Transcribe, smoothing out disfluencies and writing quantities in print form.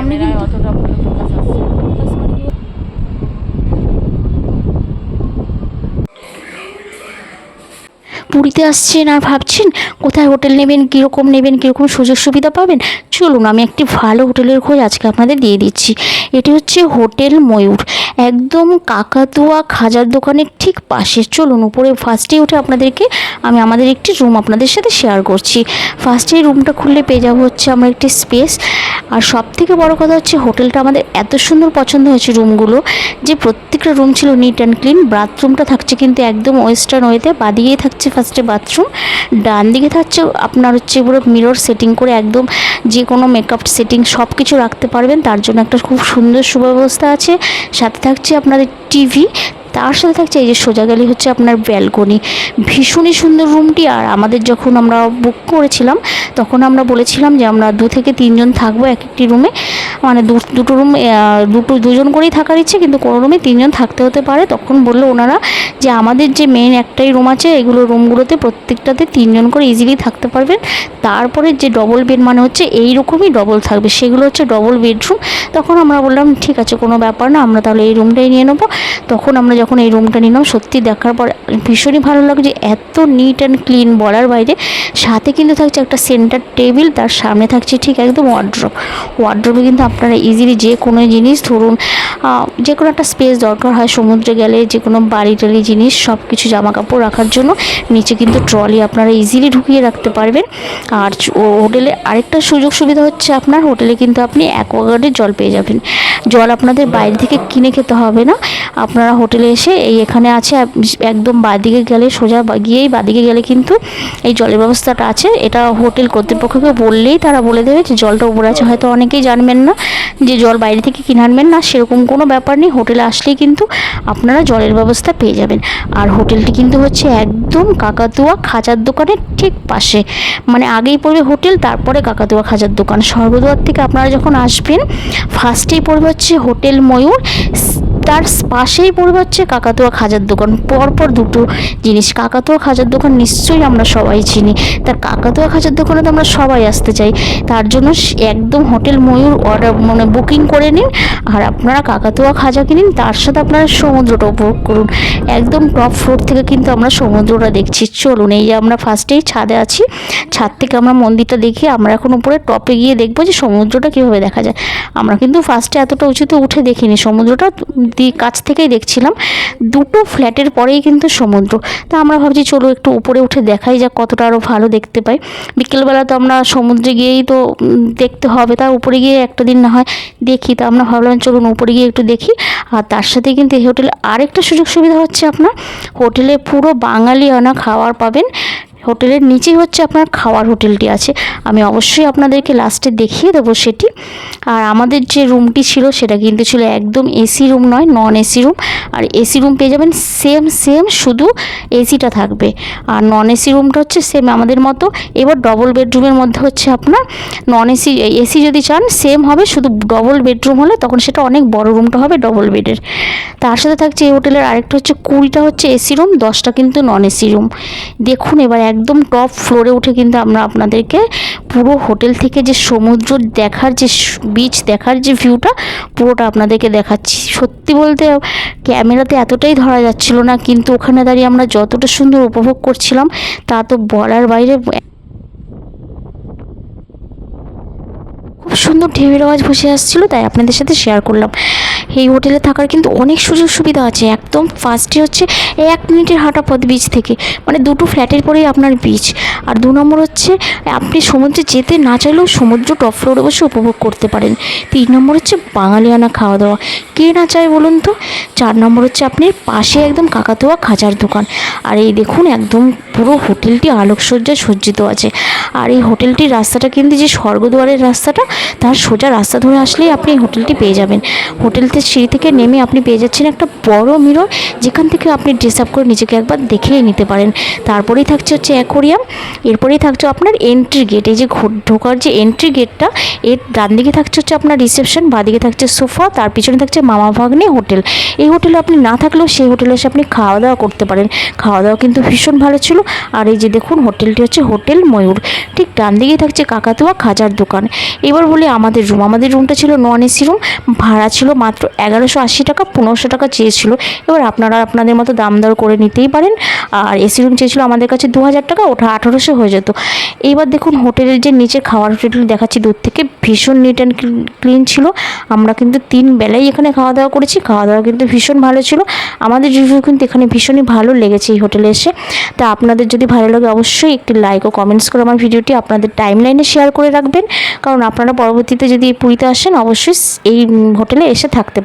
সামনে কিন্তু অতটা ভালো ফোকাস আসছে না। focus মানে কি পুরীতে আসছেন আর ভাবছেন কোথায় হোটেল নেবেন, কীরকম সুযোগ সুবিধা পাবেন, চলুন আমি একটি ভালো হোটেলের খোঁজ আজকে আপনাদের দিয়ে দিচ্ছি। এটি হচ্ছে হোটেল ময়ূর, একদম কাকাতুয়া খাজার দোকানের ঠিক পাশে। চলুন উপরে ফার্স্টেই উঠে আপনাদেরকে আমি আমাদের একটি রুম আপনাদের সাথে শেয়ার করছি। ফার্স্টেই রুমটা খুললে পেয়ে যাবো হচ্ছে আমরা একটি স্পেস। আর সব থেকে বড়ো কথা হচ্ছে হোটেলটা আমাদের এত সুন্দর পছন্দ হয়েছে রুমগুলো, যে প্রত্যেকটা রুম ছিল নিট অ্যান্ড ক্লিন। বাথরুমটা থাকছে কিন্তু একদম ওয়েস্টার্ন ওয়েতে, বাদিকেই থাকছে ফার্স্টে বাথরুম, ডান দিকে থাকছে আপনার হচ্ছে পুরো মিরর সেটিং করে একদম যে কোনো মেকআপ সেটিং সব কিছু রাখতে পারবেন, তার জন্য একটা খুব সুন্দর সুব্যবস্থা আছে। সাথে থাকছে আপনাদের টিভি, তার সাথে থাকছে এই যে সোজা গেলে হচ্ছে আপনার ব্যালকনি। ভীষণই সুন্দর রুমটি। আর আমাদের যখন আমরা বুক করেছিলাম তখন আমরা বলেছিলাম যে আমরা 2 থেকে 3 জন থাকবো এক একটি রুমে, মানে দুটো রুম দুজন করেই থাকার ইচ্ছে, কিন্তু কোনো রুমে 3 জন থাকতে হতে পারে। তখন বললো ওনারা যে আমাদের যে মেন একটাই রুম আছে, এগুলো রুমগুলোতে প্রত্যেকটাতে 3 জন করে ইজিলি থাকতে পারবেন। তারপরে যে ডবল বেড মানে হচ্ছে এই রকমই ডবল থাকবে, সেগুলো হচ্ছে ডবল বেডরুম। তখন আমরা বললাম ঠিক আছে, কোনো ব্যাপার না, আমরা তাহলে এই রুমটাই নিয়ে নেবো। তখন আমরা যখন এই রুমটা নিলাম সত্যি দেখার পর ভীষণই ভালো লাগছে, এত নিট অ্যান্ড ক্লিন বলার বাইরে। সাথে কিন্তু থাকছে একটা সেন্টার টেবিল, তার সামনে থাকছে ঠিক একদম ওয়ার্ড্রোবে কিন্তু আপনারা ইজিলি যে কোনো জিনিস ধরুন যে কোনো একটা স্পেস দরকার হয় সমুদ্রে গেলে, যে কোনো বাড়ি টাড়ি জিনিস সব কিছু জামা কাপড় রাখার জন্য নিচে কিন্তু ট্রলি আপনারা ইজিলি ঢুকিয়ে রাখতে পারবেন। আর হোটেলে আরেকটা সুযোগ সুবিধা হচ্ছে আপনার হোটেলে কিন্তু আপনি অ্যাকোয়াগার্ডের জল পেয়ে যাবেন। জল আপনাদের বাইরে থেকে কিনে খেতে হবে না, আপনারা হোটেলে এসে এখানে আছে একদম বাদিকে গেলে সোজা গিয়েই বাদিকে গেলে কিন্তু এই জলের ব্যবস্থাটা আছে। এটা হোটেল কর্তৃপক্ষকে বললেই তারা বলে দেবে যে জলটা উপরে আছে। হয়তো অনেকেই জানবেন না যে জল বাইরে থেকে কিনে আনবেন না, সেরকম কোনো ব্যাপার নেই। হোটেলে আসলেই কিন্তু আপনারা জলের ব্যবস্থা পেয়ে যাবেন। আর হোটেলটি কিন্তু হচ্ছে একদম কাকাতুয়া খাজার দোকানের ঠিক পাশে, মানে আগেই পড়বে হোটেল, তারপরে কাকাতুয়া খাজার দোকান। স্বর্গদ্বার থেকে আপনারা যখন আসবেন ফার্স্টেই পড়বে হচ্ছে হোটেল ময়ূর, তার পাশেই পড়বে হচ্ছে কাকাতুয়া খাজার দোকান। পরপর দুটো জিনিস। কাকাতুয়া খাজার দোকান নিশ্চয়ই আমরা সবাই চিনি, তার কাকাতুয়া খাজার দোকানে তো আমরা সবাই আসতে চাই। তার জন্য একদম হোটেল ময়ূর অর্ডার মানে বুকিং করে নিন, আর আপনারা কাকাতুয়া খাজা কিনুন, তার সাথে আপনারা সমুদ্রটা উপভোগ করুন। একদম টপ ফ্লোর থেকে কিন্তু আমরা সমুদ্রটা দেখছি। চলুন, এই যে আমরা ফার্স্টেই ছাদে আছি, ছাদ থেকে আমরা মন্দিরটা দেখি। আমরা এখন উপরে টপে গিয়ে দেখবো যে সমুদ্রটা কীভাবে দেখা যায়। আমরা কিন্তু ফার্স্টে এতটা উঁচুতে উঠে দেখিনি, সমুদ্রটা কাছ থেকেই দেখছিলাম। দুটো ফ্ল্যাটের পরেই কিন্তু সমুদ্র। তা আমরা ভাবছি চলো একটু উপরে উঠে দেখাই যাক কতটা আরও ভালো দেখতে পাই। বিকেলবেলা তো আমরা সমুদ্রে গিয়েই তো দেখতে হবে, তার উপরে গিয়ে একটা দিন না হয় দেখি। তা আমরা ভাবলাম চলুন উপরে গিয়ে একটু দেখি। আর তার সাথে কিন্তু এই হোটেলে আরেকটা সুযোগ সুবিধা হচ্ছে আপনার হোটেলে পুরো বাঙালিয়ানা খাবার পাবেন। হোটেলের নিচেই হচ্ছে আপনার খাওয়ার হোটেলটি আছে, আমি অবশ্যই আপনাদেরকে লাস্টে দেখিয়ে দেবো সেটি। আর আমাদের যে রুমটি ছিল সেটা কিন্তু ছিল একদম এসি রুম নয়, নন এসি রুম। আর এসি রুম পেয়ে যাবেন সেম শুধু এসিটা থাকবে, আর নন এসি রুমটা হচ্ছে সেম আমাদের মতো। এবার ডবল বেডরুমের মধ্যে হচ্ছে আপনার নন এসি এসি যদি চান সেম হবে, শুধু ডবল বেডরুম হলে তখন সেটা অনেক বড় রুমটা হবে ডবল বেডের। তার সাথে থাকছে এই হোটেলের আরেকটা হচ্ছে 20টা হচ্ছে এসি রুম, 10টা কিন্তু নন এসি রুম। দেখুন এবার একদম টপ ফ্লোরে উঠে কিন্তু আমরা আপনাদেরকে পুরো হোটেল থেকে যে সমুদ্র দেখার যে বিচ দেখার যে ভিউটা পুরোটা আপনাদেরকে দেখাচ্ছি। সত্যি বলতে ক্যামেরাতে এতটাই ধরা যাচ্ছিল না, কিন্তু ওখানে দাঁড়িয়ে আমরা যতটা সুন্দর উপভোগ করছিলাম তা তো বলার বাইরে। খুব সুন্দর ঢেউয়ের আওয়াজ ভেসে আসছিল, তাই আপনাদের সাথে শেয়ার করলাম। এই হোটেলে থাকার কিন্তু অনেক সুযোগ সুবিধা আছে। একদম ফার্স্টে হচ্ছে 1 মিনিটের হাঁটা পথ বিচ থেকে, মানে দুটো ফ্ল্যাটের পরেই আপনার বিচ। আর 2 নম্বর হচ্ছে আপনি সমুদ্রে যেতে না চাইলেও সমুদ্র টপ ফ্লোরে বসে উপভোগ করতে পারেন। 3 নম্বর হচ্ছে বাঙালিয়ানা খাওয়া দাওয়া, কে না চায় বলুন তো। 4 নম্বর হচ্ছে আপনার পাশে একদম কাকাতুয়া খাজার দোকান। আর এই দেখুন একদম পুরো হোটেলটি আলোকসজ্জায় সজ্জিত আছে। আর এই হোটেলটির রাস্তাটা কিন্তু যে স্বর্গদ্বারের রাস্তাটা, তার সোজা রাস্তা ধরে আসলেই আপনি এই হোটেলটি পেয়ে যাবেন। হোটেলতে সিঁড়ি থেকে নেমে আপনি পেয়ে যাচ্ছেন একটা বড় মিরর, যেখান থেকে আপনি ড্রেস আপ করে নিজেকে একবার দেখেই নিতে পারেন। তারপরেই থাকছে হচ্ছে অ্যাকোরিয়াম, এরপরেই থাকছে আপনার এন্ট্রি গেট। এই যে ঢোকার যে এন্ট্রি গেটটা, এর ডান দিকে থাকছে হচ্ছে আপনার রিসেপশন, বাঁদিকে থাকছে সোফা, তার পিছনে থাকছে মামা ভাগ্নে হোটেল। এই হোটেলে আপনি না থাকলেও সেই হোটেলে এসে আপনি খাওয়া দাওয়া করতে পারেন। খাওয়া দাওয়া কিন্তু ভীষণ ভালো ছিল। আর এই যে দেখুন হোটেলটি হচ্ছে হোটেল ময়ূর, ঠিক ডান দিকেই থাকছে কাকাতুয়া খাজার দোকান। এবার হলে আমাদের রুমটা ছিল নন এসি রুম, ভাড়া ছিল মাত্র 1180 টাকা, 1500 টাকা চেয়েছিল। এবার আপনারা আপনাদের মতো দাম দর করে নিতেই পারেন। আর এসি রুম চেয়েছিল আমাদের কাছে 2000 টাকা, ওটা 1800 হয়ে যেত। এইবার দেখুন হোটেলের যে নিচে খাওয়ার হোটেল দেখাচ্ছি দূর থেকে, ভীষণ নিট অ্যান্ড ক্লিন ছিল। আমরা কিন্তু 3 বেলাই এখানে খাওয়া দাওয়া করেছি, খাওয়া দাওয়া কিন্তু ভীষণ ভালো ছিল। আমাদের রিভিউ কিন্তু এখানে ভীষণই ভালো লেগেছে এই হোটেলে এসে। তা আপনাদের যদি ভালো লাগে অবশ্যই একটি লাইক ও কমেন্টস করে আমার ভিডিওটি আপনাদের টাইমলাইনে শেয়ার করে রাখবেন, কারণ আপনারা পরবর্তীতে যদি পুরীতে আসেন অবশ্যই এই হোটেলে এসে থাকতে পারেন।